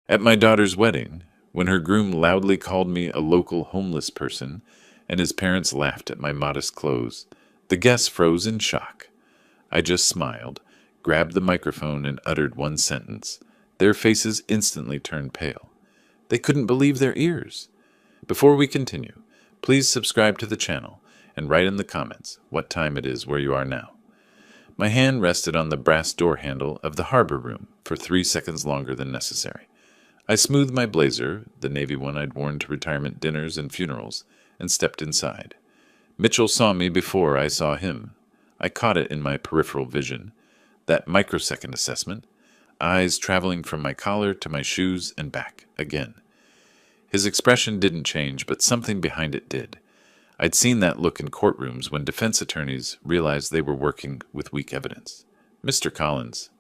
At my daughter's wedding, when her groom loudly called me a local homeless person and his parents laughed at my modest clothes, the guests froze in shock. I just smiled, grabbed the microphone, and uttered one sentence. Their faces instantly turned pale. They couldn't believe their ears. Before we continue, please subscribe to the channel and write in the comments what time it is where you are now. My hand rested on the brass door handle of the harbor room for 3 seconds longer than necessary. I smoothed my blazer, the navy one I'd worn to retirement dinners and funerals, and stepped inside. Mitchell saw me before I saw him. I caught it in my peripheral vision. That microsecond assessment, eyes traveling from my collar to my shoes and back again. His expression didn't change, but something behind it did. I'd seen that look in courtrooms when defense attorneys realized they were working with weak evidence. Mr. Collins.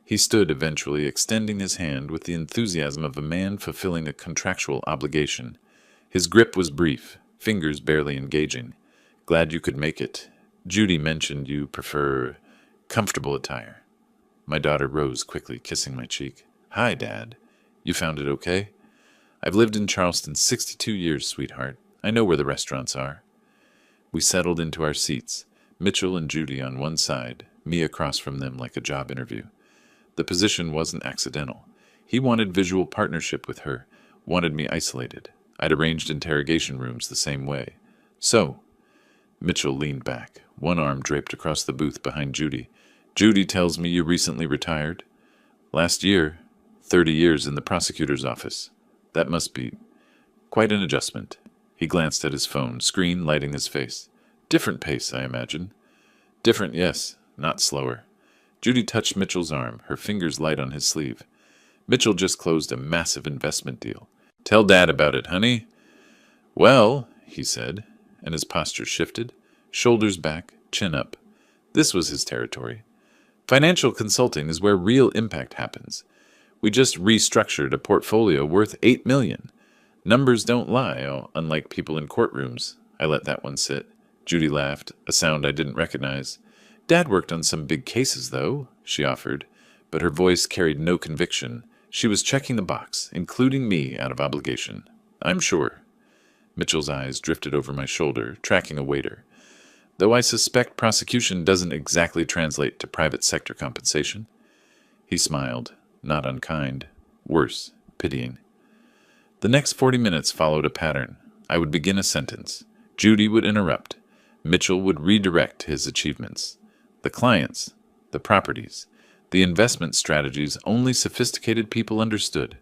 He stood eventually, extending his hand with the enthusiasm of a man fulfilling a contractual obligation. His grip was brief, fingers barely engaging. Glad you could make it. Judy mentioned you prefer comfortable attire. My daughter rose quickly, kissing my cheek. Hi, Dad. You found it okay? I've lived in Charleston 62 years, sweetheart. I know where the restaurants are. We settled into our seats, Mitchell and Judy on one side, me across from them like a job interview. The position wasn't accidental. He wanted visual partnership with her, wanted me isolated. I'd arranged interrogation rooms the same way. So, Mitchell leaned back, one arm draped across the booth behind Judy. Judy tells me you recently retired? Last year, 30 years in the prosecutor's office. That must be quite an adjustment. He glanced at his phone, screen lighting his face. Different pace, I imagine. Different, yes, not slower. Judy touched Mitchell's arm, her fingers light on his sleeve. Mitchell just closed a massive investment deal. Tell Dad about it, honey. Well, he said, and his posture shifted, shoulders back, chin up. This was his territory. Financial consulting is where real impact happens. We just restructured a portfolio worth $8 million. Numbers don't lie, unlike people in courtrooms. I let that one sit. Judy laughed, a sound I didn't recognize. Dad worked on some big cases, though, she offered, but her voice carried no conviction. She was checking the box, including me out of obligation. I'm sure. Mitchell's eyes drifted over my shoulder, tracking a waiter. Though I suspect prosecution doesn't exactly translate to private sector compensation. He smiled, not unkind, worse, pitying. The next 40 minutes followed a pattern. I would begin a sentence. Judy would interrupt. Mitchell would redirect his achievements. The clients, the properties, the investment strategies only sophisticated people understood.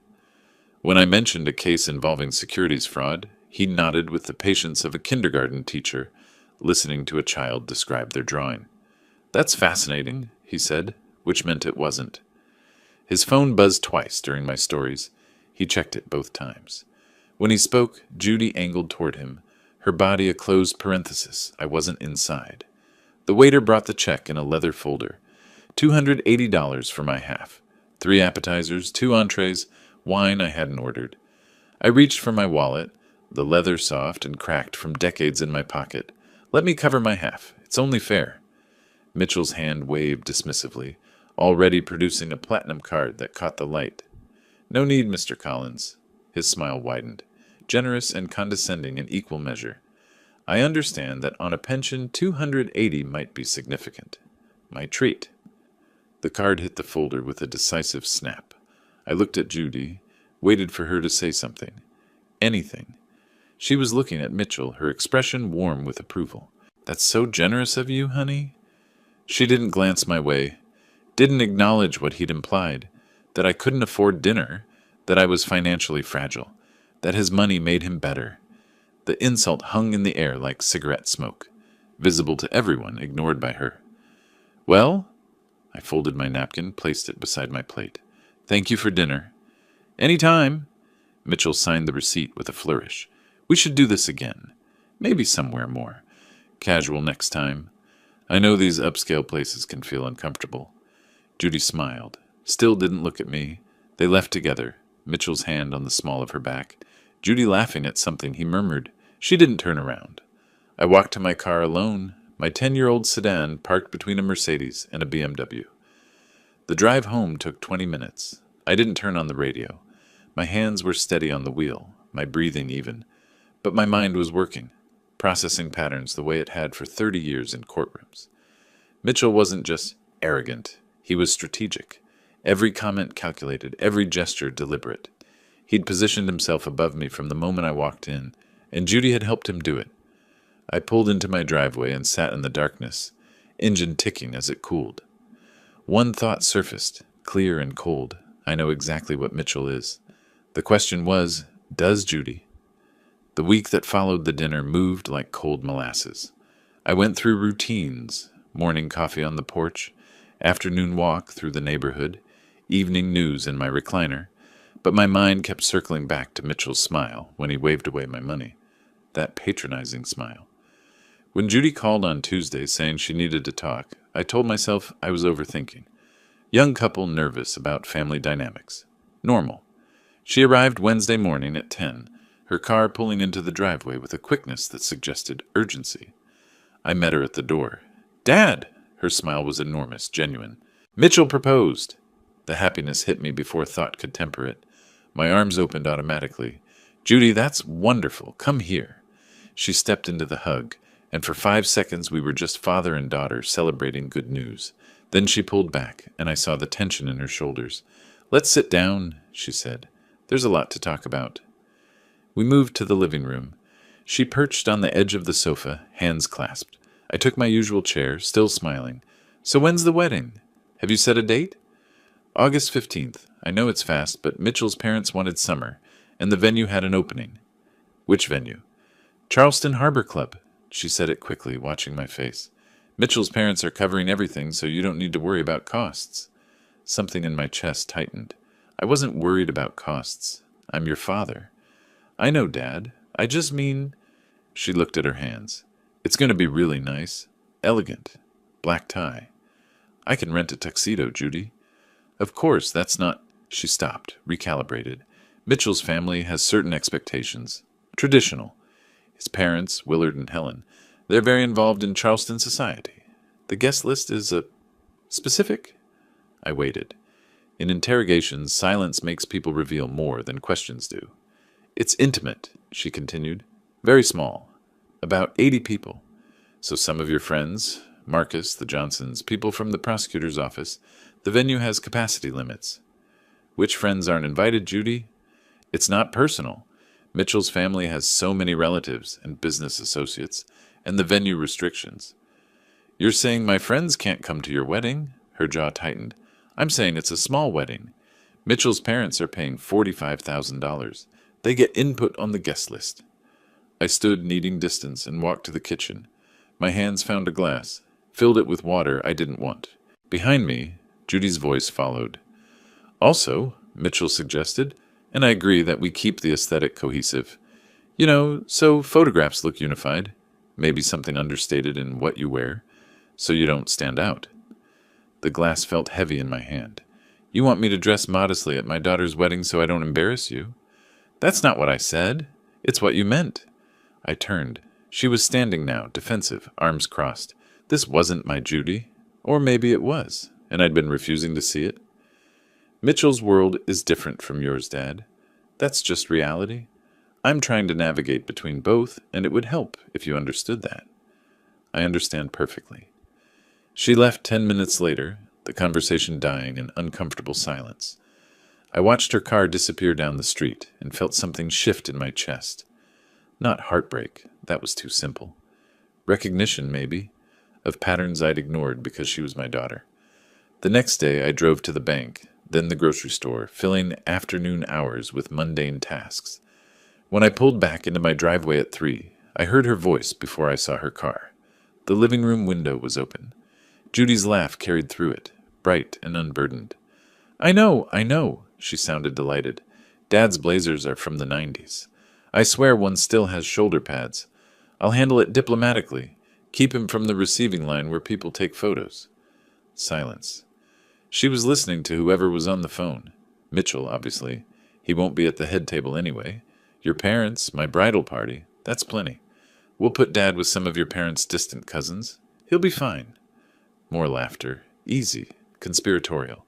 When I mentioned a case involving securities fraud, he nodded with the patience of a kindergarten teacher listening to a child describe their drawing. That's fascinating, he said, which meant it wasn't. His phone buzzed twice during my stories. He checked it both times. When he spoke, Judy angled toward him, her body a closed parenthesis. I wasn't inside. The waiter brought the check in a leather folder. $280 for my half. 3 appetizers, 2 entrees, wine I hadn't ordered. I reached for my wallet, the leather soft and cracked from decades in my pocket. Let me cover my half. It's only fair. Mitchell's hand waved dismissively, already producing a platinum card that caught the light. No need, Mr. Collins. His smile widened, generous and condescending in equal measure. I understand that on a pension, 280 might be significant. My treat. The card hit the folder with a decisive snap. I looked at Judy, waited for her to say something. Anything. She was looking at Mitchell, her expression warm with approval. That's so generous of you, honey. She didn't glance my way, didn't acknowledge what he'd implied, that I couldn't afford dinner, that I was financially fragile, that his money made him better. The insult hung in the air like cigarette smoke, visible to everyone, ignored by her. Well? I folded my napkin, placed it beside my plate. Thank you for dinner. Any time. Mitchell signed the receipt with a flourish. We should do this again. Maybe somewhere more. Casual next time. I know these upscale places can feel uncomfortable. Judy smiled, still didn't look at me. They left together, Mitchell's hand on the small of her back, Judy laughing at something he murmured. She didn't turn around. I walked to my car alone, my 10-year-old sedan parked between a Mercedes and a BMW. The drive home took 20 minutes. I didn't turn on the radio. My hands were steady on the wheel, my breathing even, but my mind was working, processing patterns the way it had for 30 years in courtrooms. Mitchell wasn't just arrogant, he was strategic. Every comment calculated, every gesture deliberate. He'd positioned himself above me from the moment I walked in, and Judy had helped him do it. I pulled into my driveway and sat in the darkness, engine ticking as it cooled. One thought surfaced, clear and cold. I know exactly what Mitchell is. The question was, does Judy? The week that followed the dinner moved like cold molasses. I went through routines, morning coffee on the porch, afternoon walk through the neighborhood, evening news in my recliner, but my mind kept circling back to Mitchell's smile when he waved away my money. That patronizing smile. When Judy called on Tuesday saying she needed to talk, I told myself I was overthinking. Young couple nervous about family dynamics. Normal. She arrived Wednesday morning at 10, her car pulling into the driveway with a quickness that suggested urgency. I met her at the door. "Dad!" Her smile was enormous, genuine. "Mitchell proposed." The happiness hit me before thought could temper it. My arms opened automatically. "Judy, that's wonderful. Come here." She stepped into the hug, and for 5 seconds we were just father and daughter celebrating good news. Then she pulled back, and I saw the tension in her shoulders. "Let's sit down," she said. "There's a lot to talk about." We moved to the living room. She perched on the edge of the sofa, hands clasped. I took my usual chair, still smiling. "So when's the wedding? Have you set a date?" "August 15th. I know it's fast, but Mitchell's parents wanted summer, and the venue had an opening." "Which venue?" "Charleston Harbor Club." She said it quickly, watching my face. "Mitchell's parents are covering everything, so you don't need to worry about costs." Something in my chest tightened. I wasn't worried about costs. I'm your father. "I know, Dad. I just mean—" She looked at her hands. "It's going to be really nice. Elegant. Black tie. I can rent a tuxedo, Judy." "Of course, that's not—" She stopped, recalibrated. "Mitchell's family has certain expectations. Traditional. His parents, Willard and Helen, they're very involved in Charleston society. The guest list is specific?" I waited. In interrogations, silence makes people reveal more than questions do. "It's intimate," she continued. "Very small. About 80 people. So some of your friends, Marcus, the Johnsons, people from the prosecutor's office. The venue has capacity limits." "Which friends aren't invited, Judy?" "It's not personal. Mitchell's family has so many relatives and business associates, and the venue restrictions." "You're saying my friends can't come to your wedding?" Her jaw tightened. "I'm saying it's a small wedding. Mitchell's parents are paying $45,000. They get input on the guest list." I stood needing distance and walked to the kitchen. My hands found a glass, filled it with water I didn't want. Behind me, Judy's voice followed. "Also," Mitchell suggested, and I agree that we keep the aesthetic cohesive. "You know, so photographs look unified. Maybe something understated in what you wear, so you don't stand out." The glass felt heavy in my hand. "You want me to dress modestly at my daughter's wedding so I don't embarrass you?" "That's not what I said. It's what you meant." I turned. She was standing now, defensive, arms crossed. This wasn't my Judy. Or maybe it was, and I'd been refusing to see it. "Mitchell's world is different from yours, Dad. That's just reality. I'm trying to navigate between both, and it would help if you understood that." "I understand perfectly." She left 10 minutes later, the conversation dying in uncomfortable silence. I watched her car disappear down the street and felt something shift in my chest. Not heartbreak, that was too simple. Recognition, maybe, of patterns I'd ignored because she was my daughter. The next day I drove to the bank, then the grocery store, filling afternoon hours with mundane tasks. When I pulled back into my driveway at 3, I heard her voice before I saw her car. The living room window was open. Judy's laugh carried through it, bright and unburdened. I know," she sounded delighted. "Dad's blazers are from the 90s. I swear one still has shoulder pads. I'll handle it diplomatically. Keep him from the receiving line where people take photos." Silence. She was listening to whoever was on the phone. Mitchell, obviously. He won't be at the head table anyway. Your parents, my bridal party. That's plenty. We'll put Dad with some of your parents' distant cousins. He'll be fine. More laughter. Easy. Conspiratorial.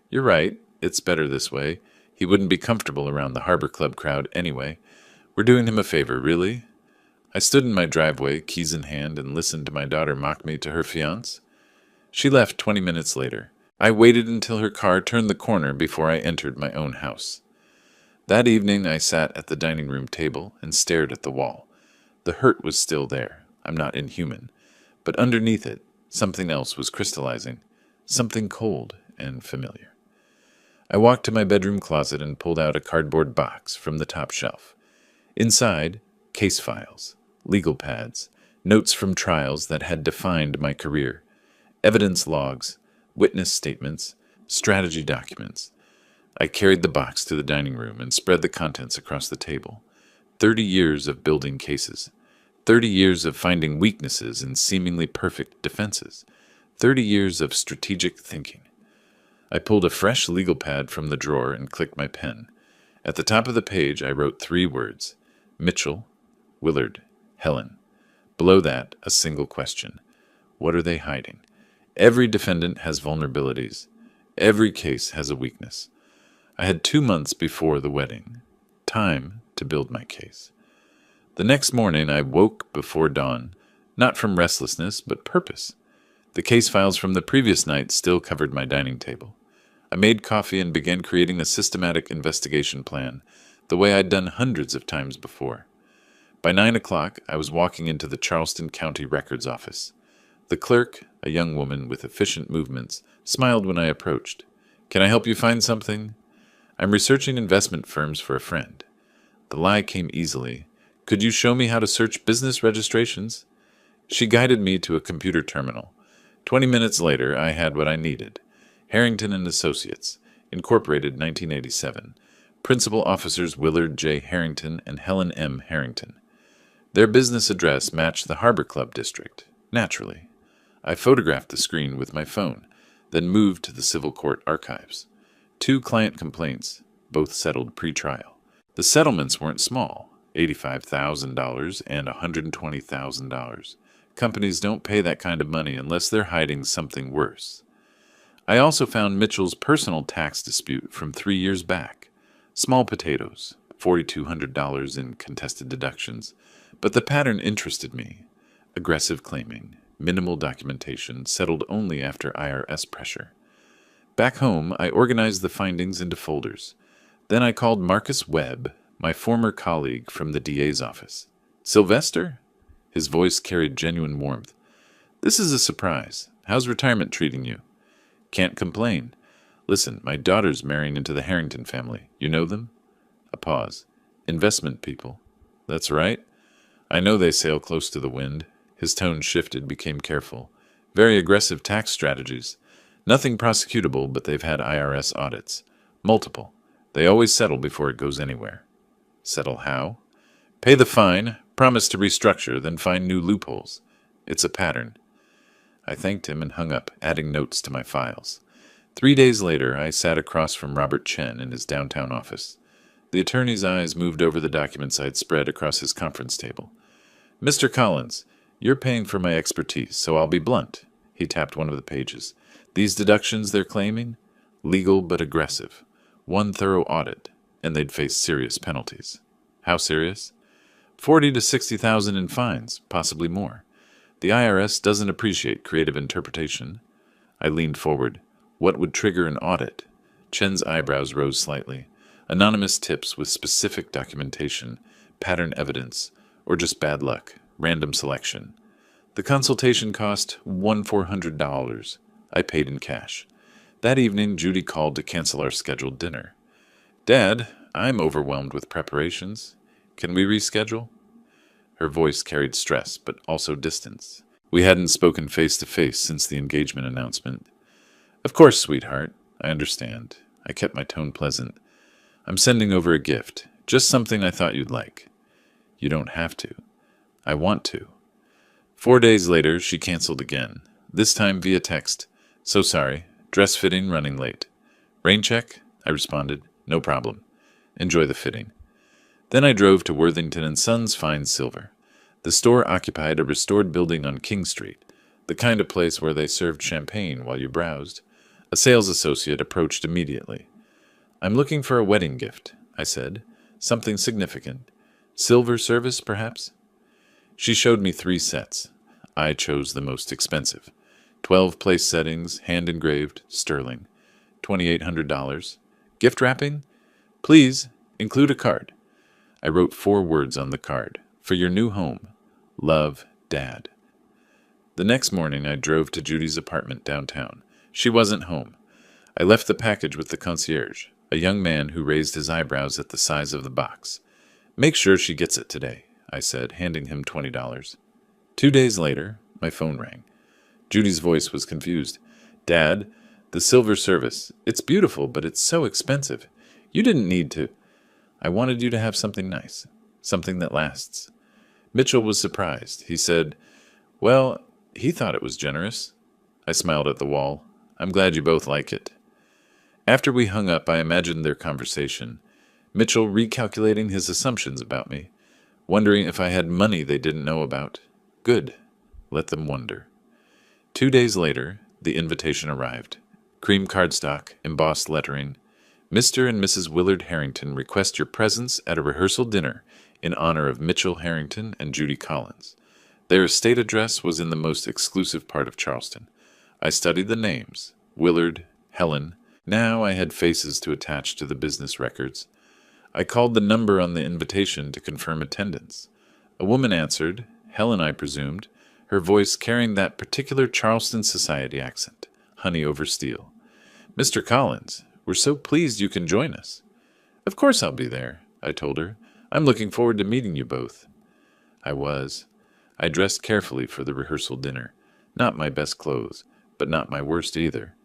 "You're right. It's better this way. He wouldn't be comfortable around the Harbor Club crowd anyway. We're doing him a favor, really? I stood in my driveway, keys in hand, and listened to my daughter mock me to her fiancé. She left 20 minutes later. I waited until her car turned the corner before I entered my own house. That evening I sat at the dining room table and stared at the wall. The hurt was still there. I'm not inhuman. But underneath it, something else was crystallizing. Something cold and familiar. I walked to my bedroom closet and pulled out a cardboard box from the top shelf. Inside, case files, legal pads, notes from trials that had defined my career, evidence logs, witness statements, strategy documents. I carried the box to the dining room and spread the contents across the table. 30 years of building cases. 30 years of finding weaknesses in seemingly perfect defenses. 30 years of strategic thinking. I pulled a fresh legal pad from the drawer and clicked my pen. At the top of the page, I wrote 3 words: Mitchell, Willard, Helen. Below that, a single question. What are they hiding? Every defendant has vulnerabilities. Every case has a weakness. I had 2 months before the wedding. Time to build my case. The next morning, I woke before dawn, not from restlessness, but purpose. The case files from the previous night still covered my dining table. I made coffee and began creating a systematic investigation plan, the way I'd done hundreds of times before. By 9 o'clock, I was walking into the Charleston County Records office. The clerk, a young woman with efficient movements, smiled when I approached. "Can I help you find something?" "I'm researching investment firms for a friend." The lie came easily. "Could you show me how to search business registrations?" She guided me to a computer terminal. 20 minutes later, I had what I needed. Harrington and Associates, Incorporated, 1987. Principal officers Willard J. Harrington and Helen M. Harrington. Their business address matched the Harbor Club district. Naturally. I photographed the screen with my phone, then moved to the civil court archives. 2 client complaints, both settled pre-trial. The settlements weren't small, $85,000 and $120,000. Companies don't pay that kind of money unless they're hiding something worse. I also found Mitchell's personal tax dispute from 3 years back. Small potatoes, $4,200 in contested deductions. But the pattern interested me. Aggressive claiming, minimal documentation, settled only after IRS pressure. Back home, I organized the findings into folders. Then I called Marcus Webb, my former colleague from the DA's office. "Sylvester?" His voice carried genuine warmth. "This is a surprise. How's retirement treating you?" "Can't complain. Listen, my daughter's marrying into the Harrington family. You know them?" A pause. "Investment people." "That's right. I know they sail close to the wind." His tone shifted, became careful. "Very aggressive tax strategies. Nothing prosecutable, but they've had IRS audits. Multiple. They always settle before it goes anywhere." "Settle how?" "Pay the fine, promise to restructure, then find new loopholes. It's a pattern." I thanked him and hung up, adding notes to my files. 3 days later, I sat across from Robert Chen in his downtown office. The attorney's eyes moved over the documents I'd spread across his conference table. "Mr. Collins, you're paying for my expertise, so I'll be blunt." He tapped one of the pages. "These deductions they're claiming? Legal but aggressive. 1 thorough audit, and they'd face serious penalties." "How serious?" 40 to 60,000 in fines, possibly more. The IRS doesn't appreciate creative interpretation." I leaned forward. "What would trigger an audit?" Chen's eyebrows rose slightly. "Anonymous tips with specific documentation, pattern evidence, or just bad luck, random selection." The consultation cost $1,400. I paid in cash. That evening, Judy called to cancel our scheduled dinner. "Dad, I'm overwhelmed with preparations. Can we reschedule?" Her voice carried stress, but also distance. We hadn't spoken face-to-face since the engagement announcement. "Of course, sweetheart. I understand." I kept my tone pleasant. "I'm sending over a gift. Just something I thought you'd like." "You don't have to." "I want to." 4 days later, she canceled again, this time via text. "So sorry. Dress fitting running late." "Rain check?" I responded. "No problem. Enjoy the fitting." Then I drove to Worthington & Sons Fine Silver. The store occupied a restored building on King Street, the kind of place where they served champagne while you browsed. A sales associate approached immediately. I'm looking for a wedding gift, I said. Something significant. Silver service, perhaps? She showed me 3 sets. I chose the most expensive. 12 place settings, hand-engraved, sterling. $2,800. Gift wrapping? Please, include a card. I wrote 4 words on the card. For your new home. Love, Dad. The next morning I drove to Judy's apartment downtown. She wasn't home. I left the package with the concierge, a young man who raised his eyebrows at the size of the box. Make sure she gets it today, I said, handing him $20. 2 days later, my phone rang. Judy's voice was confused. Dad, the silver service. It's beautiful, but it's so expensive. You didn't need to. I wanted you to have something nice, something that lasts. Mitchell was surprised. He said, well, he thought it was generous. I smiled at the wall. I'm glad you both like it. After we hung up, I imagined their conversation. Mitchell recalculating his assumptions about me, wondering if I had money they didn't know about. Good. Let them wonder. 2 days later, the invitation arrived. Cream cardstock, embossed lettering. Mr. and Mrs. Willard Harrington request your presence at a rehearsal dinner in honor of Mitchell Harrington and Judy Collins. Their estate address was in the most exclusive part of Charleston. I studied the names. Willard, Helen. Now I had faces to attach to the business records. I called the number on the invitation to confirm attendance. A woman answered, Helen I presumed, her voice carrying that particular Charleston society accent, honey over steel. Mr. Collins, we're so pleased you can join us. Of course I'll be there, I told her. I'm looking forward to meeting you both. I was. I dressed carefully for the rehearsal dinner. Not my best clothes, but not my worst either.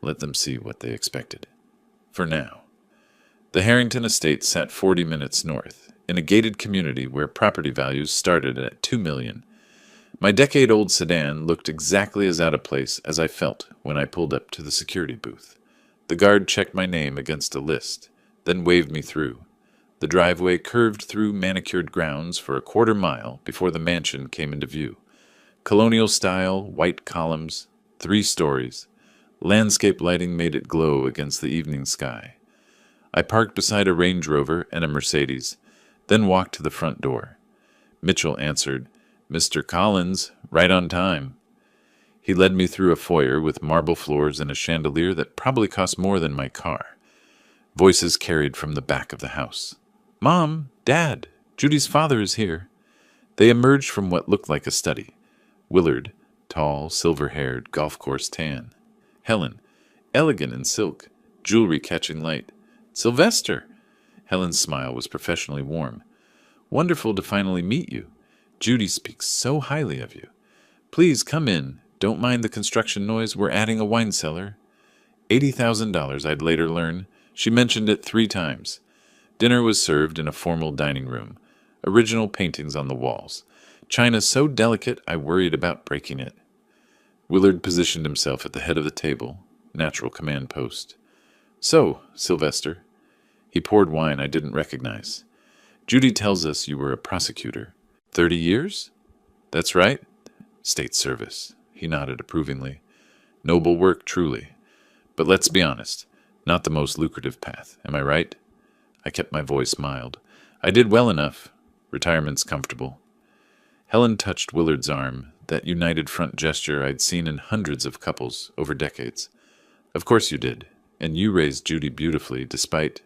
Let them see what they expected. For now. The Harrington estate sat 40 minutes north, in a gated community where property values started at $2 million. My decade-old sedan looked exactly as out of place as I felt when I pulled up to the security booth. The guard checked my name against a list, then waved me through. The driveway curved through manicured grounds for a quarter mile before the mansion came into view. Colonial style, white columns, 3 stories. Landscape lighting made it glow against the evening sky. I parked beside a Range Rover and a Mercedes, then walked to the front door. Mitchell answered, Mr. Collins, right on time. He led me through a foyer with marble floors and a chandelier that probably cost more than my car. Voices carried from the back of the house. Mom, Dad, Judy's father is here. They emerged from what looked like a study. Willard, tall, silver-haired, golf course tan. Helen, elegant in silk, jewelry catching light. Sylvester! Helen's smile was professionally warm. Wonderful to finally meet you. Judy speaks so highly of you. Please come in. Don't mind the construction noise. We're adding a wine cellar. $80,000, I'd later learn. She mentioned it 3 times. Dinner was served in a formal dining room. Original paintings on the walls. China so delicate I worried about breaking it. Willard positioned himself at the head of the table, natural command post. So, Sylvester. He poured wine I didn't recognize. Judy tells us you were a prosecutor. 30 years? That's right. State service. He nodded approvingly. Noble work, truly. But let's be honest, not the most lucrative path, am I right? I kept my voice mild. I did well enough. Retirement's comfortable. Helen touched Willard's arm, that united front gesture I'd seen in hundreds of couples over decades. Of course you did, and you raised Judy beautifully despite,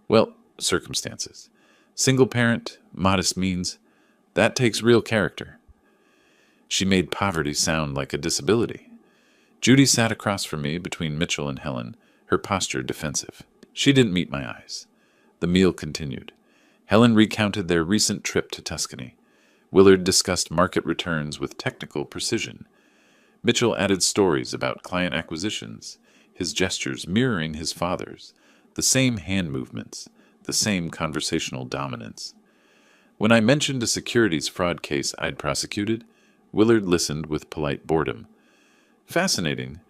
well, circumstances. Single parent, modest means, that takes real character. She made poverty sound like a disability. Judy sat across from me between Mitchell and Helen, her posture defensive. She didn't meet my eyes. The meal continued. Helen recounted their recent trip to Tuscany. Willard discussed market returns with technical precision. Mitchell added stories about client acquisitions, his gestures mirroring his father's, the same hand movements, the same conversational dominance. When I mentioned a securities fraud case I'd prosecuted, Willard listened with polite boredom. Fascinating.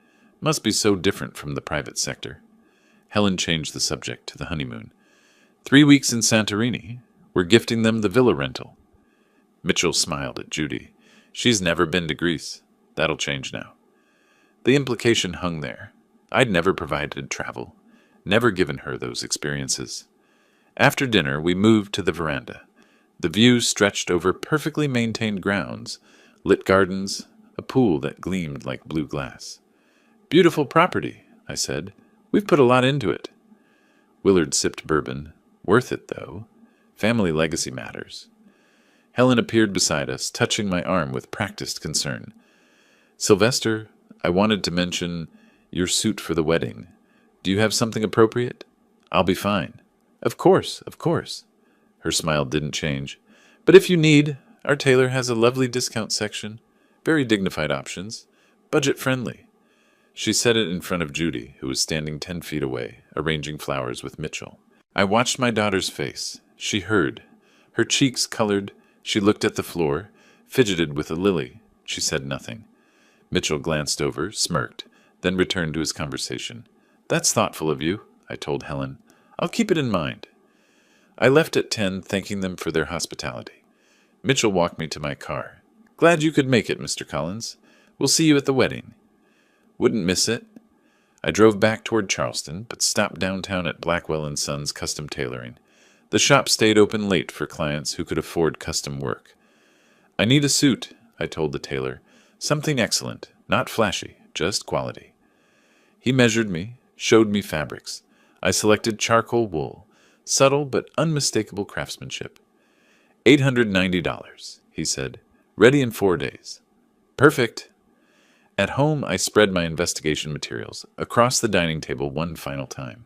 Must be so different from the private sector. Helen changed the subject to the honeymoon. 3 weeks in Santorini. We're gifting them the villa rental. Mitchell smiled at Judy. She's never been to Greece. That'll change now. The implication hung there. I'd never provided travel. Never given her those experiences. After dinner, we moved to the veranda. The view stretched over perfectly maintained grounds, lit gardens, a pool that gleamed like blue glass. "Beautiful property," I said. "We've put a lot into it." Willard sipped bourbon. "Worth it, though. Family legacy matters." Helen appeared beside us, touching my arm with practiced concern. "Sylvester, I wanted to mention your suit for the wedding. Do you have something appropriate?" "I'll be fine." Of course, of course." Her smile didn't change. "But if you need, our tailor has a lovely discount section. Very dignified options. Budget-friendly." She said it in front of Judy, who was standing 10 feet away, arranging flowers with Mitchell. I watched my daughter's face. She heard. Her cheeks colored. She looked at the floor, fidgeted with a lily. She said nothing. Mitchell glanced over, smirked, then returned to his conversation. "That's thoughtful of you," I told Helen. "I'll keep it in mind." I left at 10, thanking them for their hospitality. Mitchell walked me to my car. "Glad you could make it, Mr. Collins. We'll see you at the wedding." "Wouldn't miss it." I drove back toward Charleston, but stopped downtown at Blackwell & Sons Custom Tailoring. The shop stayed open late for clients who could afford custom work. "I need a suit," I told the tailor. "Something excellent, not flashy, just quality." He measured me, showed me fabrics. I selected charcoal wool, subtle but unmistakable craftsmanship. $890, he said. "Ready in 4 days." "Perfect." At home, I spread my investigation materials across the dining table one final time.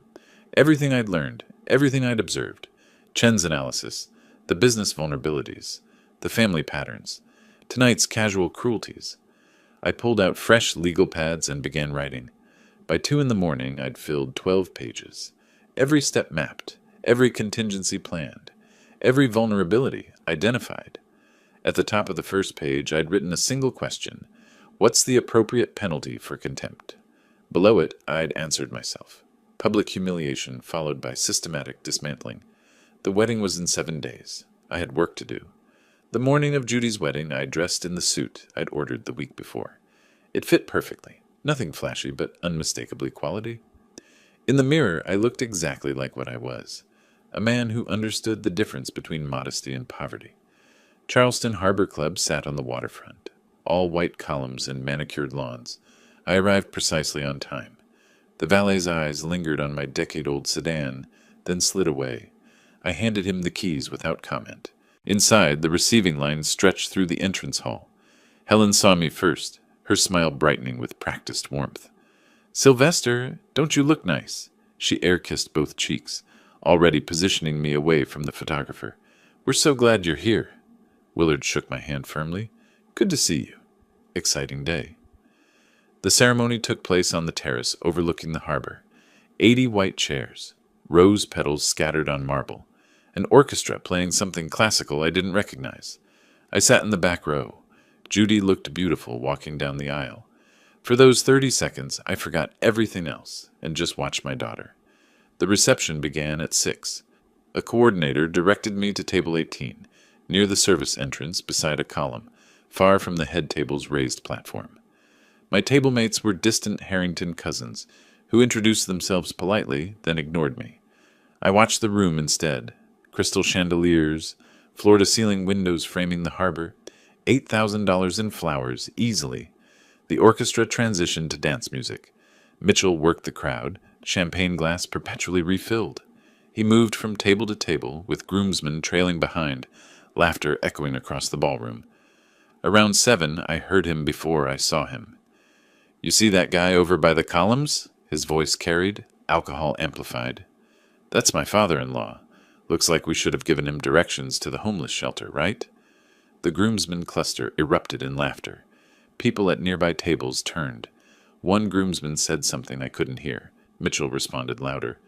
Everything I'd learned, everything I'd observed. Chen's analysis, the business vulnerabilities, the family patterns, tonight's casual cruelties. I pulled out fresh legal pads and began writing. By 2 in the morning, I'd filled 12 pages. Every step mapped, every contingency planned, every vulnerability identified. At the top of the first page, I'd written a single question. What's the appropriate penalty for contempt? Below it, I'd answered myself. Public humiliation followed by systematic dismantling. The wedding was in 7 days. I had work to do. The morning of Judy's wedding, I dressed in the suit I'd ordered the week before. It fit perfectly. Nothing flashy, but unmistakably quality. In the mirror, I looked exactly like what I was. A man who understood the difference between modesty and poverty. Charleston Harbor Club sat on the waterfront. All white columns and manicured lawns. I arrived precisely on time. The valet's eyes lingered on my decade-old sedan, then slid away. I handed him the keys without comment. Inside, the receiving line stretched through the entrance hall. Helen saw me first, her smile brightening with practiced warmth. "Sylvester, don't you look nice?" She air-kissed both cheeks, already positioning me away from the photographer. "We're so glad you're here." Willard shook my hand firmly. "Good to see you. Exciting day." The ceremony took place on the terrace overlooking the harbor. 80 white chairs, rose petals scattered on marble, an orchestra playing something classical I didn't recognize. I sat in the back row. Judy looked beautiful walking down the aisle. For those 30 seconds, I forgot everything else and just watched my daughter. The reception began at 6. A coordinator directed me to table 18, near the service entrance beside a column, far from the head table's raised platform. My table mates were distant Harrington cousins, who introduced themselves politely, then ignored me. I watched the room instead. Crystal chandeliers, floor-to-ceiling windows framing the harbor, $8,000 in flowers, easily. The orchestra transitioned to dance music. Mitchell worked the crowd, champagne glass perpetually refilled. He moved from table to table, with groomsmen trailing behind, laughter echoing across the ballroom. Around 7, I heard him before I saw him. "You see that guy over by the columns?" His voice carried, alcohol amplified. "That's my father-in-law. Looks like we should have given him directions to the homeless shelter, right?" The groomsmen cluster erupted in laughter. People at nearby tables turned. One groomsman said something I couldn't hear. Mitchell responded louder.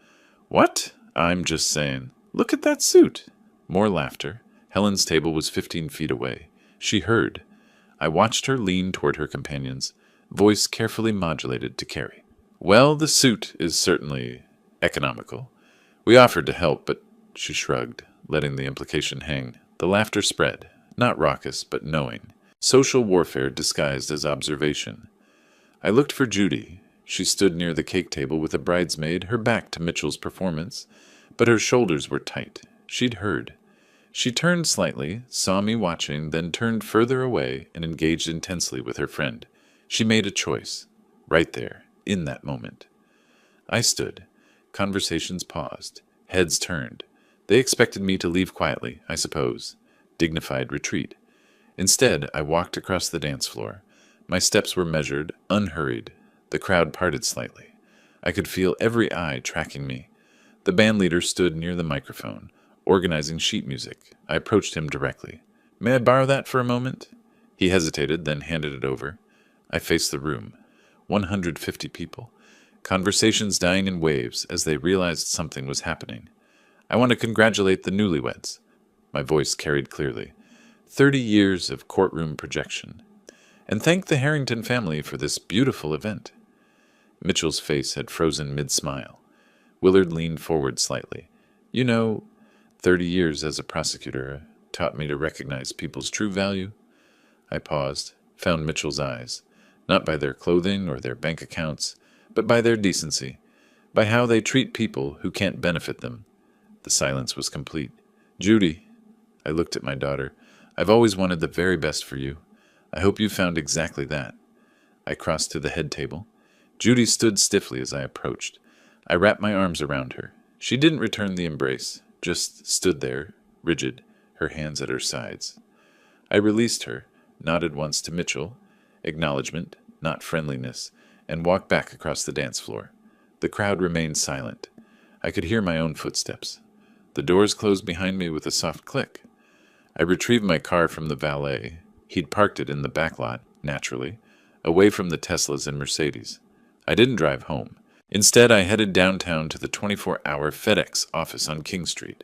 "What? I'm just saying. Look at that suit." More laughter. Helen's table was 15 feet away. She heard. I watched her lean toward her companions, voice carefully modulated to Carrie. "Well, the suit is certainly economical. We offered to help, but..." She shrugged, letting the implication hang. The laughter spread, not raucous, but knowing. Social warfare disguised as observation. I looked for Judy. She stood near the cake table with a bridesmaid, her back to Mitchell's performance, but her shoulders were tight. She'd heard. She turned slightly, saw me watching, then turned further away and engaged intensely with her friend. She made a choice, right there, in that moment. I stood. Conversations paused. Heads turned. They expected me to leave quietly, I suppose. Dignified retreat. Instead, I walked across the dance floor. My steps were measured, unhurried. The crowd parted slightly. I could feel every eye tracking me. The bandleader stood near the microphone, organizing sheet music. I approached him directly. "May I borrow that for a moment?" He hesitated, then handed it over. I faced the room. 150 people. Conversations dying in waves as they realized something was happening. "I want to congratulate the newlyweds." My voice carried clearly. 30 years of courtroom projection. "And thank the Harrington family for this beautiful event." Mitchell's face had frozen mid-smile. Willard leaned forward slightly. "You know, 30 years as a prosecutor taught me to recognize people's true value." I paused, found Mitchell's eyes, not by their clothing or their bank accounts, but by their decency, by how they treat people who can't benefit them. The silence was complete. "Judy," I looked at my daughter, "I've always wanted the very best for you. I hope you found exactly that." I crossed to the head table. Judy stood stiffly as I approached. I wrapped my arms around her. She didn't return the embrace, just stood there, rigid, her hands at her sides. I released her, nodded once to Mitchell, acknowledgement, not friendliness, and walked back across the dance floor. The crowd remained silent. I could hear my own footsteps. The doors closed behind me with a soft click. I retrieved my car from the valet. He'd parked it in the back lot, naturally, away from the Teslas and Mercedes. I didn't drive home. Instead, I headed downtown to the 24-hour FedEx office on King Street.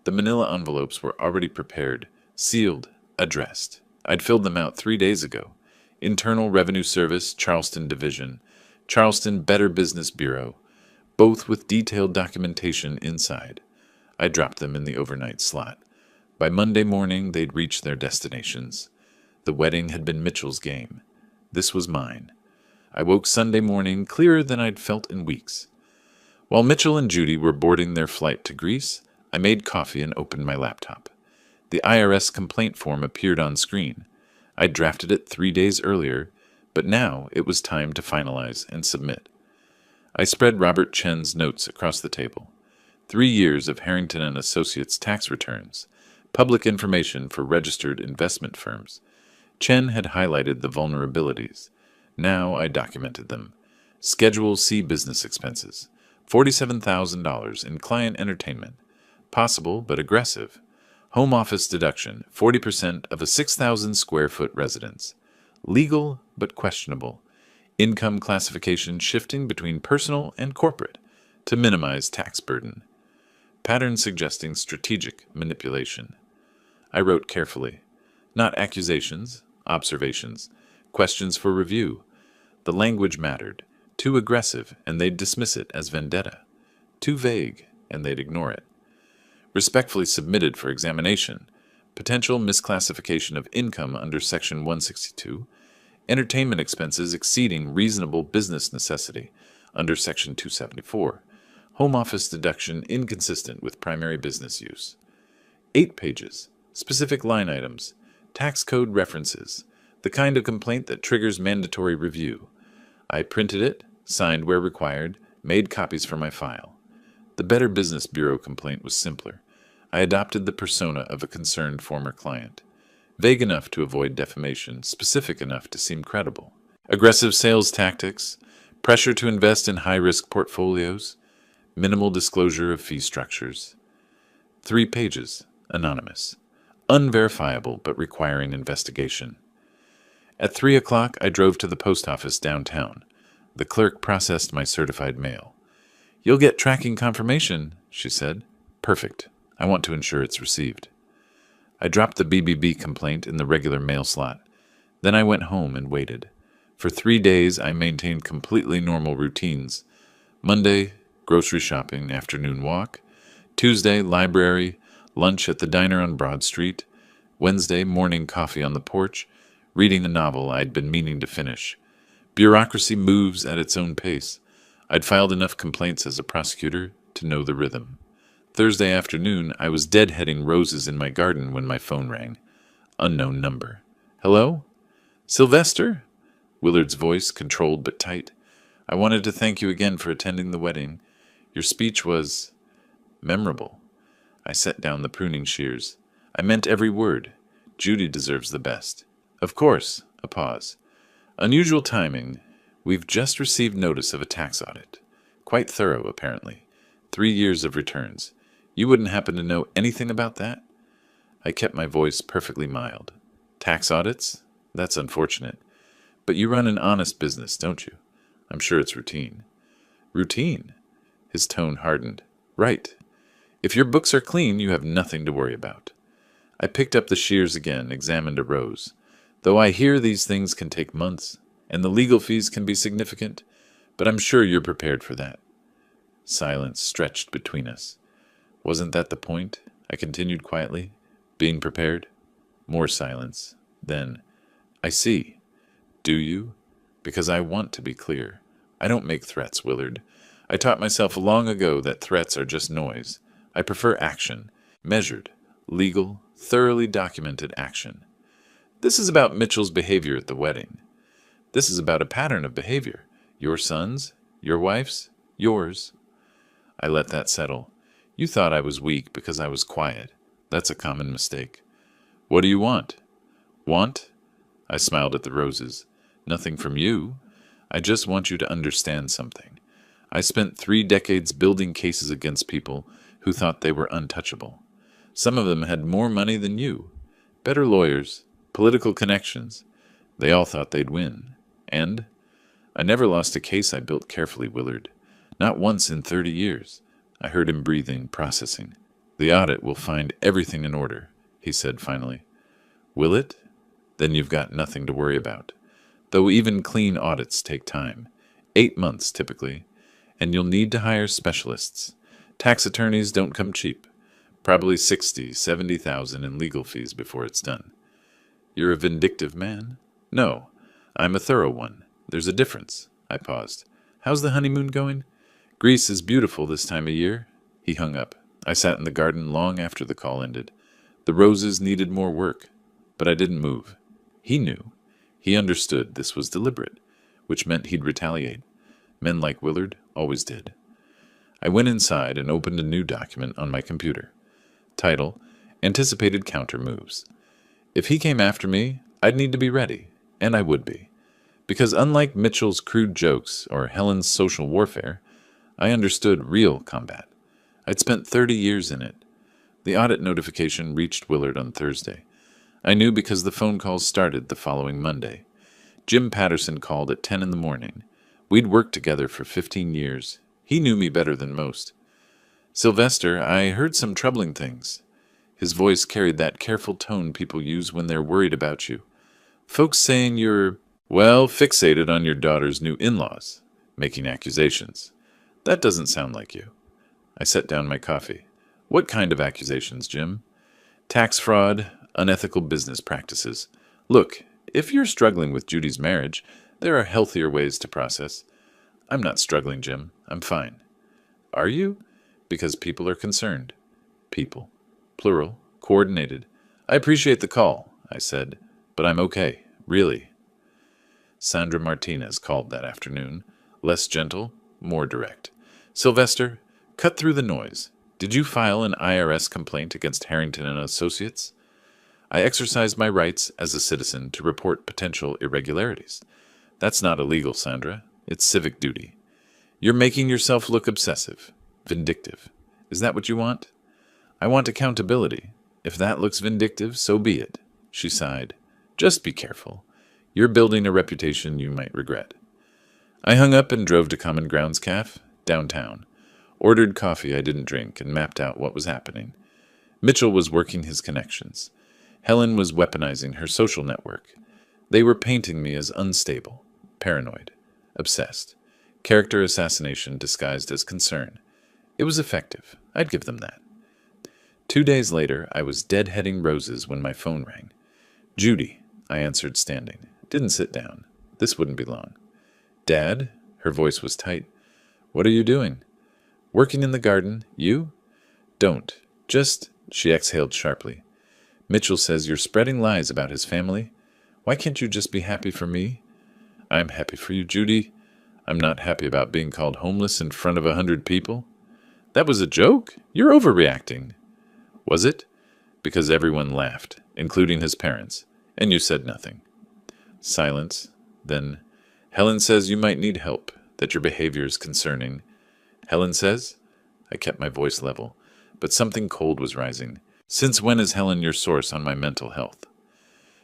The manila envelopes were already prepared, sealed, addressed. I'd filled them out 3 days ago. Internal Revenue Service, Charleston Division, Charleston Better Business Bureau, both with detailed documentation inside. I dropped them in the overnight slot. By Monday morning, they'd reached their destinations. The wedding had been Mitchell's game. This was mine. I woke Sunday morning clearer than I'd felt in weeks. While Mitchell and Judy were boarding their flight to Greece, I made coffee and opened my laptop. The IRS complaint form appeared on screen. I'd drafted it 3 days earlier, but now it was time to finalize and submit. I spread Robert Chen's notes across the table. 3 years of Harrington and Associates tax returns, public information for registered investment firms. Chen had highlighted the vulnerabilities. Now I documented them. Schedule C business expenses, $47,000 in client entertainment, possible but aggressive. Home office deduction, 40% of a 6,000 square foot residence. Legal but questionable. Income classification shifting between personal and corporate to minimize tax burden. Pattern suggesting strategic manipulation. I wrote carefully. Not accusations, observations, questions for review. The language mattered. Too aggressive, and they'd dismiss it as vendetta. Too vague, and they'd ignore it. Respectfully submitted for examination. Potential misclassification of income under Section 162. Entertainment expenses exceeding reasonable business necessity under Section 274. Home office deduction inconsistent with primary business use. 8 pages. Specific line items. Tax code references. The kind of complaint that triggers mandatory review. I printed it, signed where required, made copies for my file. The Better Business Bureau complaint was simpler. I adopted the persona of a concerned former client. Vague enough to avoid defamation, specific enough to seem credible. Aggressive sales tactics, pressure to invest in high-risk portfolios, minimal disclosure of fee structures. 3 pages, anonymous. Unverifiable but requiring investigation. At 3 o'clock, I drove to the post office downtown. The clerk processed my certified mail. "You'll get tracking confirmation," she said. "Perfect. I want to ensure it's received." I dropped the BBB complaint in the regular mail slot. Then I went home and waited. For 3 days, I maintained completely normal routines. Monday, grocery shopping, afternoon walk. Tuesday, library, lunch at the diner on Broad Street. Wednesday, morning coffee on the porch, reading the novel I'd been meaning to finish. Bureaucracy moves at its own pace. I'd filed enough complaints as a prosecutor to know the rhythm. Thursday afternoon, I was deadheading roses in my garden when my phone rang. Unknown number. Hello? Sylvester? Willard's voice, controlled but tight. I wanted to thank you again for attending the wedding. Your speech was memorable. I set down the pruning shears. I meant every word. Judy deserves the best. Of course. A pause. Unusual timing. We've just received notice of a tax audit. Quite thorough, apparently. 3 years of returns. You wouldn't happen to know anything about that? I kept my voice perfectly mild. Tax audits? That's unfortunate. But you run an honest business, don't you? I'm sure it's routine. Routine? His tone hardened. Right. If your books are clean, you have nothing to worry about. I picked up the shears again, examined a rose. Though I hear these things can take months, and the legal fees can be significant, but I'm sure you're prepared for that. Silence stretched between us. Wasn't that the point? I continued quietly. Being prepared? More silence. Then, I see. Do you? Because I want to be clear. I don't make threats, Willard. I taught myself long ago that threats are just noise. I prefer action. Measured, legal, thoroughly documented action. This is about Mitchell's behavior at the wedding. This is about a pattern of behavior. Your son's, your wife's, yours. I let that settle. You thought I was weak because I was quiet. That's a common mistake. What do you want? Want? I smiled at the roses. Nothing from you. I just want you to understand something. I spent 3 decades building cases against people who thought they were untouchable. Some of them had more money than you. Better lawyers, political connections. They all thought they'd win. And I never lost a case I built carefully, Willard. Not once in 30 years. I heard him breathing, processing. The audit will find everything in order, he said finally. Will it? Then you've got nothing to worry about. Though even clean audits take time. 8 months, typically. And you'll need to hire specialists. Tax attorneys don't come cheap. Probably 60, 70,000 in legal fees before it's done. You're a vindictive man? No, I'm a thorough one. There's a difference. I paused. How's the honeymoon going? Greece is beautiful this time of year. He hung up. I sat in the garden long after the call ended. The roses needed more work, but I didn't move. He knew. He understood this was deliberate, which meant he'd retaliate. Men like Willard always did. I went inside and opened a new document on my computer. Title, Anticipated Counter Moves. If he came after me, I'd need to be ready, and I would be. Because unlike Mitchell's crude jokes or Helen's social warfare, I understood real combat. I'd spent 30 years in it. The audit notification reached Willard on Thursday. I knew because the phone calls started the following Monday. Jim Patterson called at 10 in the morning. We'd worked together for 15 years. He knew me better than most. Sylvester, I heard some troubling things. His voice carried that careful tone people use when they're worried about you. Folks saying you're, fixated on your daughter's new in-laws, making accusations. That doesn't sound like you. I set down my coffee. What kind of accusations, Jim? Tax fraud, unethical business practices. Look, if you're struggling with Judy's marriage, there are healthier ways to process. I'm not struggling, Jim. I'm fine. Are you? Because people are concerned. People. Plural. Coordinated. I appreciate the call, I said, but I'm okay. Really. Sandra Martinez called that afternoon. Less gentle, more direct. Sylvester, cut through the noise. Did you file an IRS complaint against Harrington and Associates? I exercised my rights as a citizen to report potential irregularities. That's not illegal, Sandra. It's civic duty. You're making yourself look obsessive, vindictive. Is that what you want? I want accountability. If that looks vindictive, so be it. She sighed. Just be careful. You're building a reputation you might regret. I hung up and drove to Common Grounds Cafe, downtown. Ordered coffee I didn't drink and mapped out what was happening. Mitchell was working his connections. Helen was weaponizing her social network. They were painting me as unstable, paranoid, obsessed. Character assassination disguised as concern. It was effective. I'd give them that. 2 days later, I was deadheading roses when my phone rang. Judy, I answered standing. Didn't sit down. This wouldn't be long. Dad? Her voice was tight. What are you doing? Working in the garden. You? Don't. Just, she exhaled sharply. Mitchell says you're spreading lies about his family. Why can't you just be happy for me? I'm happy for you, Judy. I'm not happy about being called homeless in front of 100 people. That was a joke? You're overreacting. Was it? Because everyone laughed, including his parents, and you said nothing. Silence. Then, Helen says you might need help, that your behavior is concerning. Helen says? I kept my voice level, but something cold was rising. Since when is Helen your source on my mental health?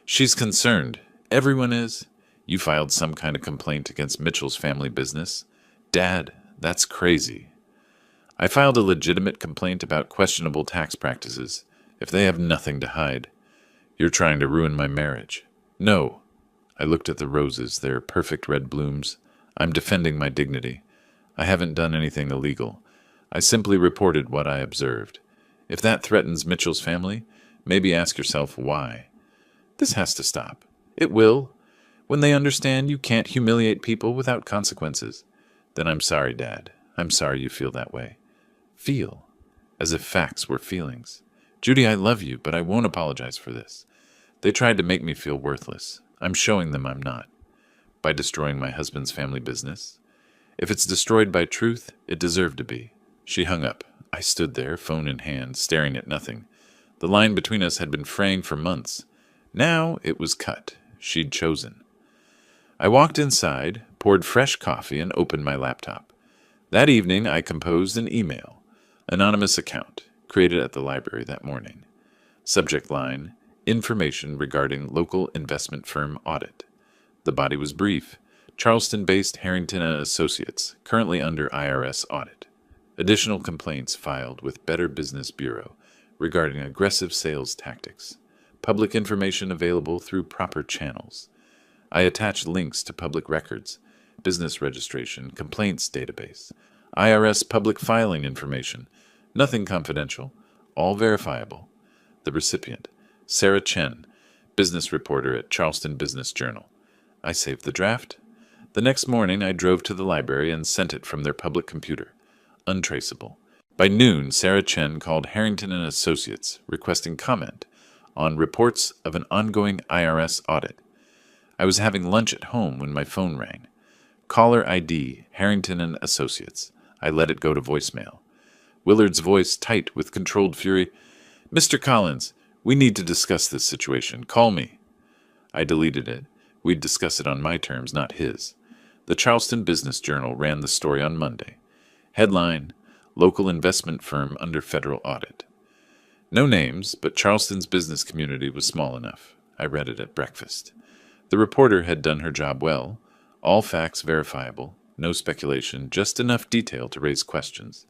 She's concerned. Everyone is. You filed some kind of complaint against Mitchell's family business. Dad, that's crazy. I filed a legitimate complaint about questionable tax practices. If they have nothing to hide. You're trying to ruin my marriage. No. I looked at the roses, their perfect red blooms. I'm defending my dignity. I haven't done anything illegal. I simply reported what I observed. If that threatens Mitchell's family, maybe ask yourself why. This has to stop. It will. When they understand you can't humiliate people without consequences. Then I'm sorry, Dad. I'm sorry you feel that way. Feel. As if facts were feelings. Judy, I love you, but I won't apologize for this. They tried to make me feel worthless. I'm showing them I'm not. By destroying my husband's family business. If it's destroyed by truth, it deserved to be. She hung up. I stood there, phone in hand, staring at nothing. The line between us had been fraying for months. Now it was cut. She'd chosen. I walked inside, poured fresh coffee, and opened my laptop. That evening, I composed an email. Anonymous account, created at the library that morning. Subject line, information regarding local investment firm audit. The body was brief. Charleston-based Harrington & Associates, currently under IRS audit. Additional complaints filed with Better Business Bureau regarding aggressive sales tactics. Public information available through proper channels. I attached links to public records, business registration, complaints database, IRS public filing information, nothing confidential, all verifiable. The recipient, Sarah Chen, business reporter at Charleston Business Journal. I saved the draft. The next morning I drove to the library and sent it from their public computer. Untraceable. By noon, Sarah Chen called Harrington & Associates, requesting comment on reports of an ongoing IRS audit. I was having lunch at home when my phone rang. Caller ID, Harrington & Associates. I let it go to voicemail. Willard's voice tight with controlled fury. Mr. Collins, we need to discuss this situation. Call me. I deleted it. We'd discuss it on my terms, not his. The Charleston Business Journal ran the story on Monday. Headline, Local Investment Firm Under Federal Audit. No names, but Charleston's business community was small enough. I read it at breakfast. The reporter had done her job well. All facts verifiable. No speculation, just enough detail to raise questions.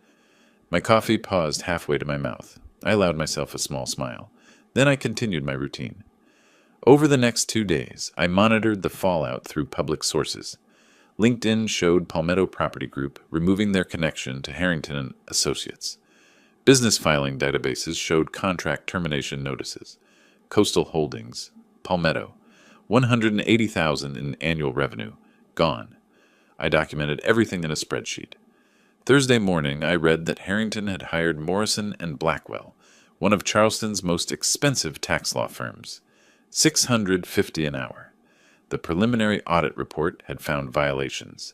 My coffee paused halfway to my mouth. I allowed myself a small smile. Then I continued my routine. Over the next 2 days, I monitored the fallout through public sources. LinkedIn showed Palmetto Property Group removing their connection to Harrington & Associates. Business filing databases showed contract termination notices. Coastal Holdings, Palmetto, $180,000 in annual revenue, gone. I documented everything in a spreadsheet. Thursday morning, I read that Harrington had hired Morrison & Blackwell, one of Charleston's most expensive tax law firms, $650 an hour. The preliminary audit report had found violations,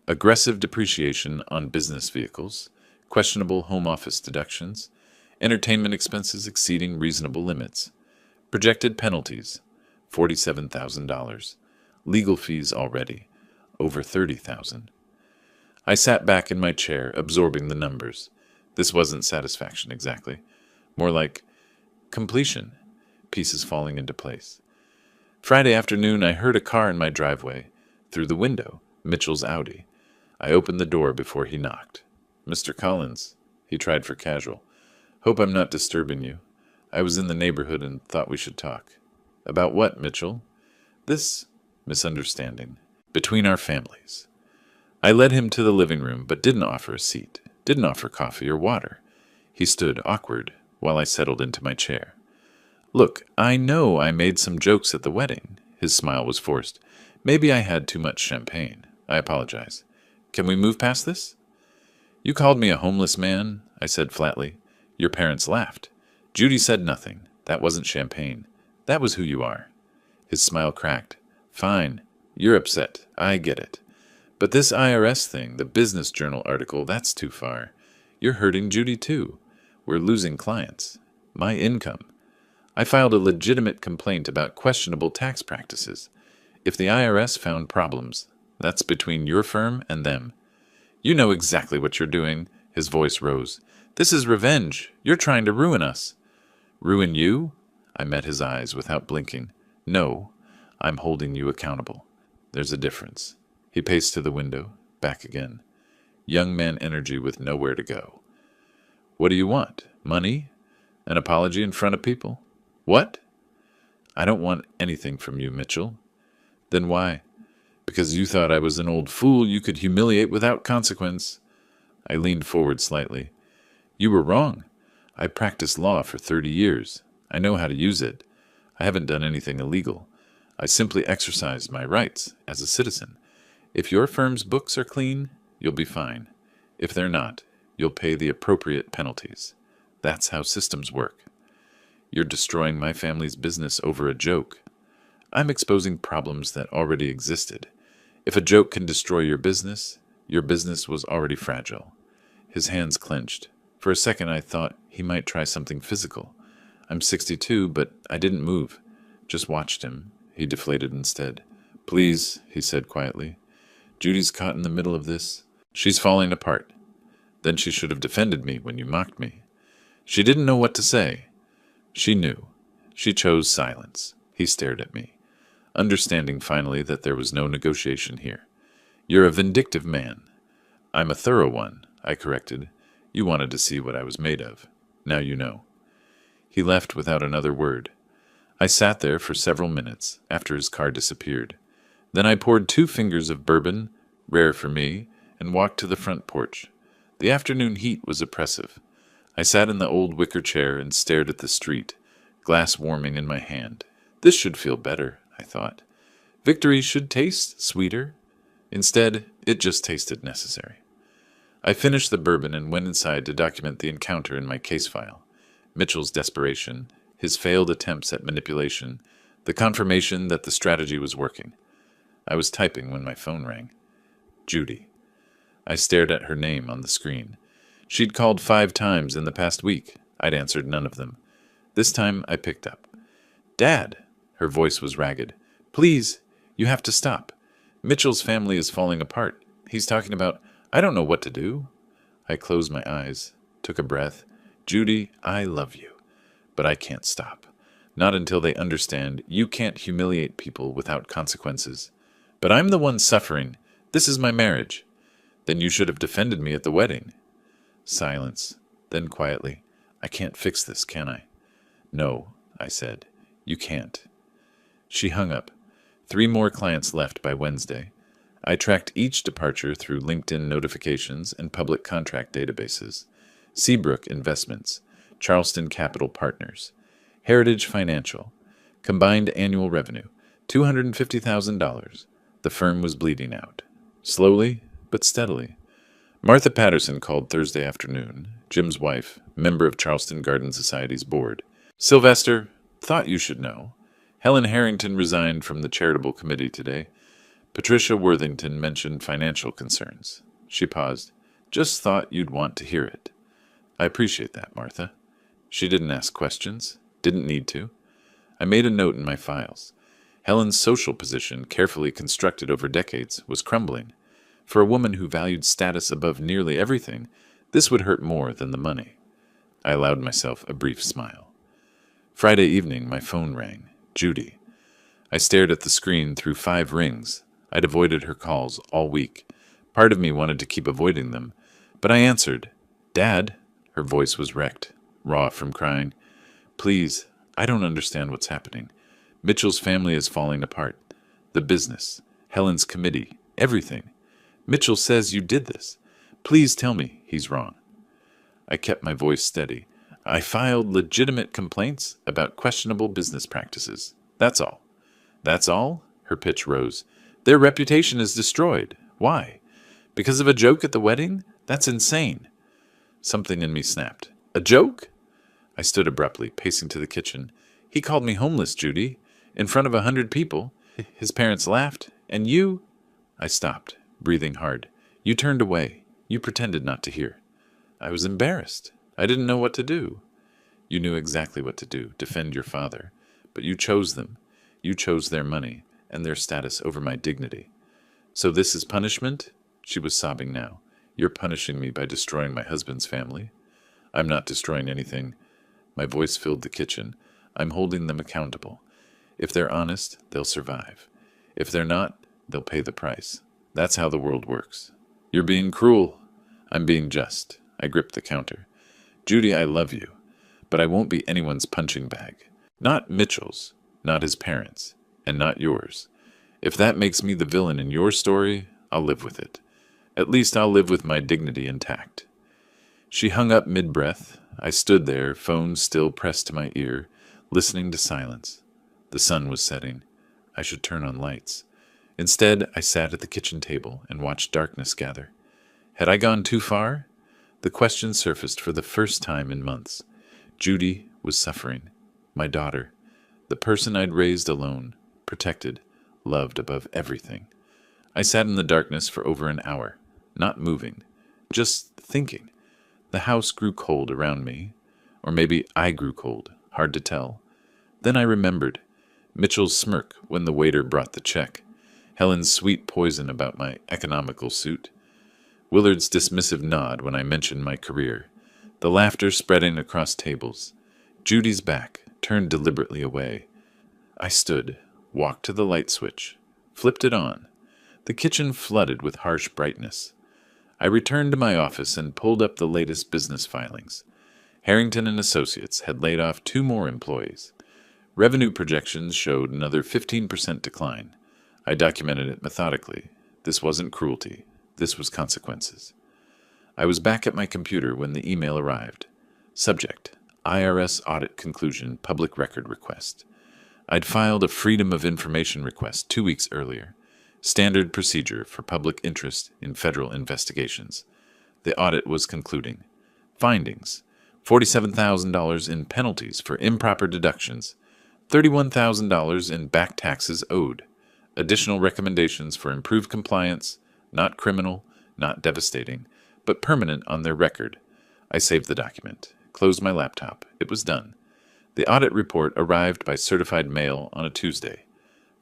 aggressive depreciation on business vehicles, questionable home office deductions, entertainment expenses exceeding reasonable limits, projected penalties, $47,000, legal fees already, over $30,000. I sat back in my chair, absorbing the numbers. This wasn't satisfaction exactly. More like completion, pieces falling into place. Friday afternoon, I heard a car in my driveway. Through the window, Mitchell's Audi. I opened the door before he knocked. Mr. Collins, he tried for casual. Hope I'm not disturbing you. I was in the neighborhood and thought we should talk. About what, Mitchell? This misunderstanding between our families. I led him to the living room, but didn't offer a seat, didn't offer coffee or water. He stood awkward while I settled into my chair. Look, I know I made some jokes at the wedding. His smile was forced. Maybe I had too much champagne. I apologize. Can we move past this? You called me a homeless man, I said flatly. Your parents laughed. Judy said nothing. That wasn't champagne. That was who you are. His smile cracked. Fine. You're upset. I get it. But this IRS thing, the Business Journal article, that's too far. You're hurting Judy too. We're losing clients. My income. I filed a legitimate complaint about questionable tax practices. If the IRS found problems, that's between your firm and them. You know exactly what you're doing. His voice rose. This is revenge. You're trying to ruin us. Ruin you? I met his eyes without blinking. No, I'm holding you accountable. There's a difference. He paced to the window, back again. Young man energy with nowhere to go. What do you want? Money? An apology in front of people? What? I don't want anything from you, Mitchell. Then why? Because you thought I was an old fool you could humiliate without consequence. I leaned forward slightly. You were wrong. I practiced law for 30 years. I know how to use it. I haven't done anything illegal. I simply exercised my rights as a citizen. If your firm's books are clean, you'll be fine. If they're not, you'll pay the appropriate penalties. That's how systems work. You're destroying my family's business over a joke. I'm exposing problems that already existed. If a joke can destroy your business was already fragile. His hands clenched. For a second I thought he might try something physical. I'm 62, but I didn't move. Just watched him. He deflated instead. Please, he said quietly. Judy's caught in the middle of this. She's falling apart. Then she should have defended me when you mocked me. She didn't know what to say. She knew. She chose silence. He stared at me, understanding finally that there was no negotiation here. You're a vindictive man. I'm a thorough one, I corrected. You wanted to see what I was made of. Now you know. He left without another word. I sat there for several minutes after his car disappeared. Then I poured 2 fingers of bourbon, rare for me, and walked to the front porch. The afternoon heat was oppressive. I sat in the old wicker chair and stared at the street, glass warming in my hand. This should feel better, I thought. Victory should taste sweeter. Instead, it just tasted necessary. I finished the bourbon and went inside to document the encounter in my case file. Mitchell's desperation, his failed attempts at manipulation, the confirmation that the strategy was working. I was typing when my phone rang. Judy. I stared at her name on the screen. She'd called 5 times in the past week. I'd answered none of them. This time I picked up. Dad! Her voice was ragged. Please, you have to stop. Mitchell's family is falling apart. He's talking about, I don't know what to do. I closed my eyes, took a breath. Judy, I love you. But I can't stop. Not until they understand you can't humiliate people without consequences. But I'm the one suffering. This is my marriage. Then you should have defended me at the wedding. Silence. Then quietly, I can't fix this, can I? No, I said. You can't. She hung up. 3 more clients left by Wednesday. I tracked each departure through LinkedIn notifications and public contract databases. Seabrook Investments, Charleston Capital Partners, Heritage Financial. Combined annual revenue, $250,000. The firm was bleeding out. Slowly, but steadily. Martha Patterson called Thursday afternoon, Jim's wife, member of Charleston Garden Society's board. Sylvester, thought you should know. Helen Harrington resigned from the charitable committee today. Patricia Worthington mentioned financial concerns. She paused. Just thought you'd want to hear it. I appreciate that, Martha. She didn't ask questions. Didn't need to. I made a note in my files. Helen's social position, carefully constructed over decades, was crumbling. For a woman who valued status above nearly everything, this would hurt more than the money. I allowed myself a brief smile. Friday evening, my phone rang. Judy. I stared at the screen through 5 rings. I'd avoided her calls all week. Part of me wanted to keep avoiding them, but I answered. Dad? Her voice was wrecked, raw from crying. Please, I don't understand what's happening. Mitchell's family is falling apart. The business, Helen's committee, everything. Mitchell says you did this. Please tell me he's wrong. I kept my voice steady. I filed legitimate complaints about questionable business practices. That's all. That's all? Her pitch rose. Their reputation is destroyed. Why? Because of a joke at the wedding? That's insane. Something in me snapped. A joke? I stood abruptly, pacing to the kitchen. He called me homeless, Judy, in front of 100 people. His parents laughed, and you... I stopped, breathing hard. You turned away. You pretended not to hear. I was embarrassed. I didn't know what to do. You knew exactly what to do, defend your father. But you chose them. You chose their money and their status over my dignity. So this is punishment? She was sobbing now. You're punishing me by destroying my husband's family? I'm not destroying anything. My voice filled the kitchen. I'm holding them accountable. If they're honest, they'll survive. If they're not, they'll pay the price. That's how the world works. You're being cruel. I'm being just. I gripped the counter. Judy, I love you, but I won't be anyone's punching bag. Not Mitchell's, not his parents, and not yours. If that makes me the villain in your story, I'll live with it. At least I'll live with my dignity intact. She hung up mid-breath. I stood there, phone still pressed to my ear, listening to silence. The sun was setting. I should turn on lights. Instead, I sat at the kitchen table and watched darkness gather. Had I gone too far? The question surfaced for the first time in months. Judy was suffering. My daughter. The person I'd raised alone, protected, loved above everything. I sat in the darkness for over an hour, not moving, just thinking. The house grew cold around me. Or maybe I grew cold, hard to tell. Then I remembered Mitchell's smirk when the waiter brought the check, Helen's sweet poison about my economical suit, Willard's dismissive nod when I mentioned my career, the laughter spreading across tables. Judy's back, turned deliberately away. I stood, walked to the light switch, flipped it on. The kitchen flooded with harsh brightness. I returned to my office and pulled up the latest business filings. Harrington and Associates had laid off 2 more employees. Revenue projections showed another 15% decline. I documented it methodically. This wasn't cruelty. This was consequences. I was back at my computer when the email arrived. Subject: IRS audit conclusion, public record request. I'd filed a Freedom of Information request 2 weeks earlier. Standard procedure for public interest in federal investigations. The audit was concluding. Findings: $47,000 in penalties for improper deductions, $31,000 in back taxes owed. Additional recommendations for improved compliance, not criminal, not devastating, but permanent on their record. I saved the document, closed my laptop. It was done. The audit report arrived by certified mail on a Tuesday.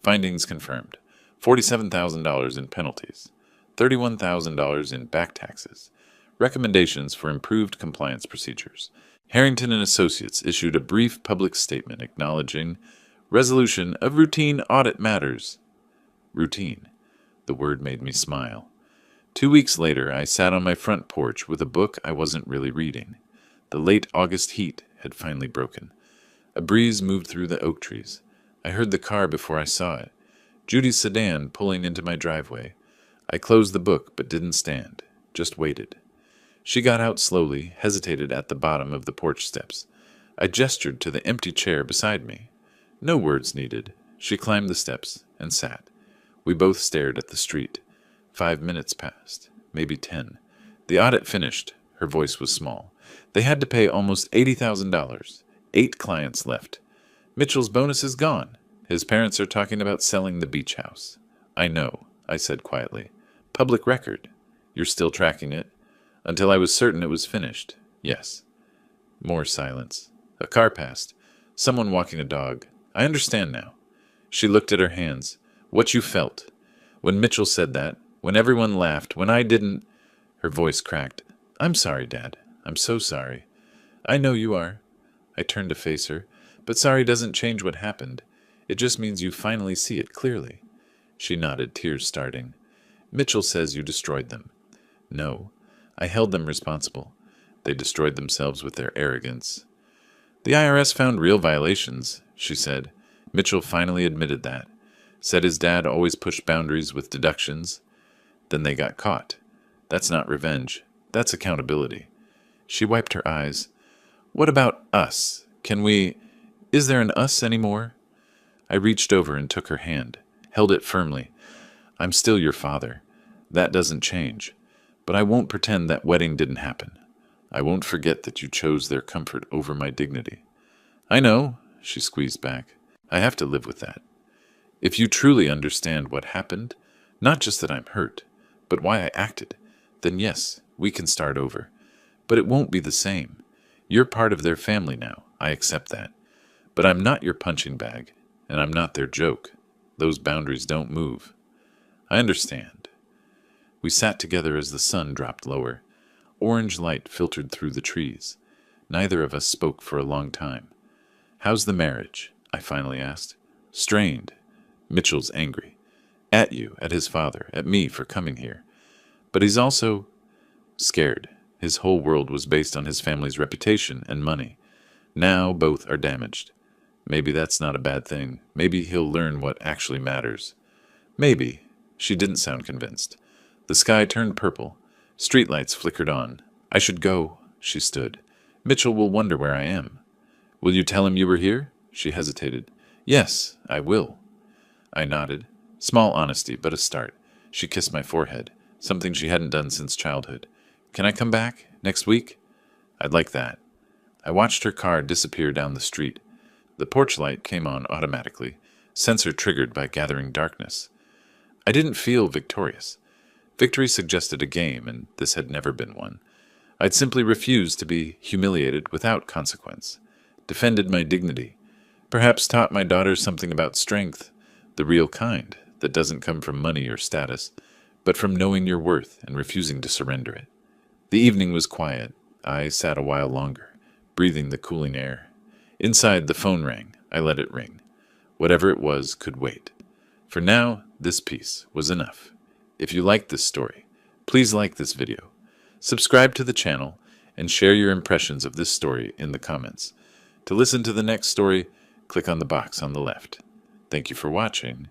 Findings confirmed. $47,000 in penalties, $31,000 in back taxes, recommendations for improved compliance procedures. Harrington and Associates issued a brief public statement acknowledging resolution of routine audit matters. Routine. The word made me smile. 2 weeks later, I sat on my front porch with a book I wasn't really reading. The late August heat had finally broken. A breeze moved through the oak trees. I heard the car before I saw it. Judy's sedan pulling into my driveway. I closed the book but didn't stand, just waited. She got out slowly, hesitated at the bottom of the porch steps. I gestured to the empty chair beside me. No words needed. She climbed the steps and sat. We both stared at the street. 5 minutes passed, maybe 10. The audit finished. Her voice was small. They had to pay almost $80,000. 8 clients left. Mitchell's bonus is gone. His parents are talking about selling the beach house. I know, I said quietly. Public record. You're still tracking it? Until I was certain it was finished. Yes. More silence. A car passed. Someone walking a dog. I understand now. She looked at her hands. What you felt. When Mitchell said that, when everyone laughed, when I didn't... Her voice cracked. I'm sorry, Dad. I'm so sorry. I know you are. I turned to face her. But sorry doesn't change what happened. It just means you finally see it clearly. She nodded, tears starting. Mitchell says you destroyed them. No. I held them responsible. They destroyed themselves with their arrogance. The IRS found real violations, she said. Mitchell finally admitted that. Said his dad always pushed boundaries with deductions. Then they got caught. That's not revenge. That's accountability. She wiped her eyes. What about us? Is there an us anymore? I reached over and took her hand, held it firmly. I'm still your father. That doesn't change. But I won't pretend that wedding didn't happen. I won't forget that you chose their comfort over my dignity. I know, she squeezed back. I have to live with that. If you truly understand what happened, not just that I'm hurt, but why I acted, then yes, we can start over. But it won't be the same. You're part of their family now, I accept that. But I'm not your punching bag, and I'm not their joke. Those boundaries don't move. I understand. We sat together as the sun dropped lower. Orange light filtered through the trees. Neither of us spoke for a long time. How's the marriage? I finally asked. Strained. Mitchell's angry. At you, at his father, at me for coming here. But he's also scared. His whole world was based on his family's reputation and money. Now both are damaged. Maybe that's not a bad thing. Maybe he'll learn what actually matters. Maybe. She didn't sound convinced. The sky turned purple. Streetlights flickered on. I should go. She stood. Mitchell will wonder where I am. Will you tell him you were here? She hesitated. Yes, I will. I nodded. Small honesty, but a start. She kissed my forehead, something she hadn't done since childhood. Can I come back? Next week? I'd like that. I watched her car disappear down the street. The porch light came on automatically, sensor triggered by gathering darkness. I didn't feel victorious. Victory suggested a game, and this had never been one. I'd simply refused to be humiliated without consequence. Defended my dignity. Perhaps taught my daughters something about strength, the real kind, that doesn't come from money or status, but from knowing your worth and refusing to surrender it. The evening was quiet. I sat a while longer, breathing the cooling air. Inside, the phone rang. I let it ring. Whatever it was could wait. For now, this piece was enough. If you liked this story, please like this video, subscribe to the channel, and share your impressions of this story in the comments. To listen to the next story, click on the box on the left. Thank you for watching,